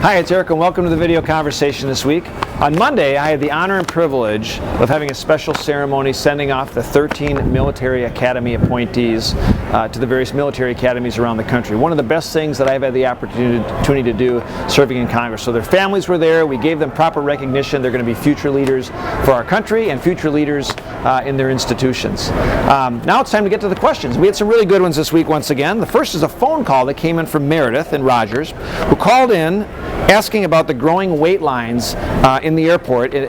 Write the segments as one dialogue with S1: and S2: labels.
S1: Hi, it's Erik and welcome to the video conversation this week. On Monday, I had the honor and privilege of having a special ceremony sending off the 13 military academy appointees to the various military academies around the country. One of the best things that I've had the opportunity to do serving in Congress. So their families were there, we gave them proper recognition. They're going to be future leaders for our country and future leaders in their institutions. Now it's time to get to the questions. We had some really good ones this week once again. The first is a phone call that came in from Meredith in Rogers, who called in asking about the growing wait lines in the airport at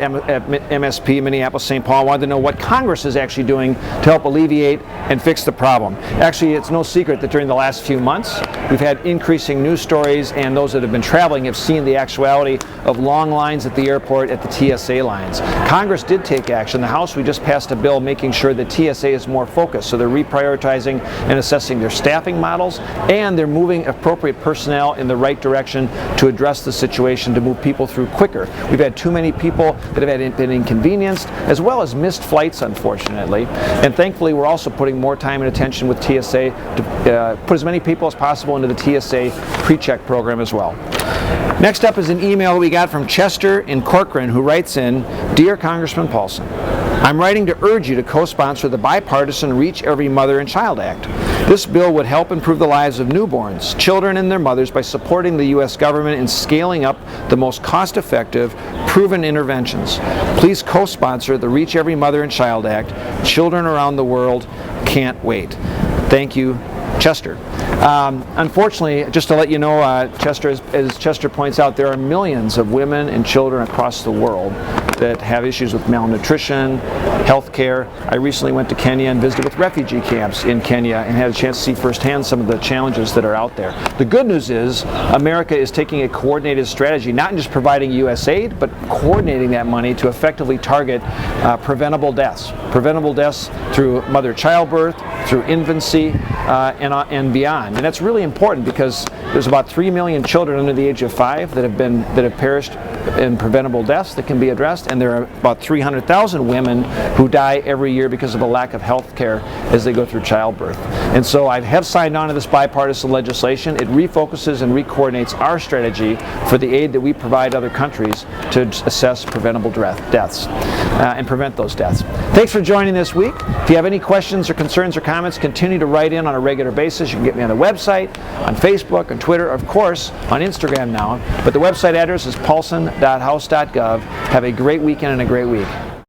S1: MSP, Minneapolis-St. Paul. Wanted to know what Congress is actually doing to help alleviate and fix the problem. Actually, it's no secret that during the last few months, we've had increasing news stories, and those that have been traveling have seen the actuality of long lines at the airport at the TSA lines. Congress did take action. The House, we just passed a bill making sure that TSA is more focused. So they're reprioritizing and assessing their staffing models, and they're moving appropriate personnel in the right direction to address the situation, to move people through quicker. We've had too many people that have been inconvenienced, as well as missed flights, unfortunately. And thankfully, we're also putting more time and attention with TSA to put as many people as possible into the TSA pre-check program as well. Next up is an email that we got from Chester in Corcoran, who writes in, "Dear Congressman Paulsen, I'm writing to urge you to co-sponsor the bipartisan Reach Every Mother and Child Act. This bill would help improve the lives of newborns, children, and their mothers by supporting the U.S. government in scaling up the most cost-effective, proven interventions. Please co-sponsor the Reach Every Mother and Child Act. Children around the world can't wait. Thank you, Chester." Unfortunately, just to let you know, Chester, as Chester points out, there are millions of women and children across the world that have issues with malnutrition, health care. I recently went to Kenya and visited with refugee camps in Kenya and had a chance to see firsthand some of the challenges that are out there. The good news is America is taking a coordinated strategy, not just providing U.S. aid, but coordinating that money to effectively target preventable deaths. Preventable deaths through mother-childbirth, through infancy, and beyond. And that's really important because there's about 3 million children under the age of 5 that have perished in preventable deaths that can be addressed, and there are about 300,000 women who die every year because of a lack of health care as they go through childbirth. And so I have signed on to this bipartisan legislation. It refocuses and recoordinates our strategy for the aid that we provide other countries to assess preventable deaths and prevent those deaths. Thanks for joining this week. If you have any questions or concerns or comments, continue to write in on a regular basis. You can get me on the website, on Facebook, on Twitter, of course, on Instagram now. But the website address is paulsen.house.gov. Have a great weekend and a great week.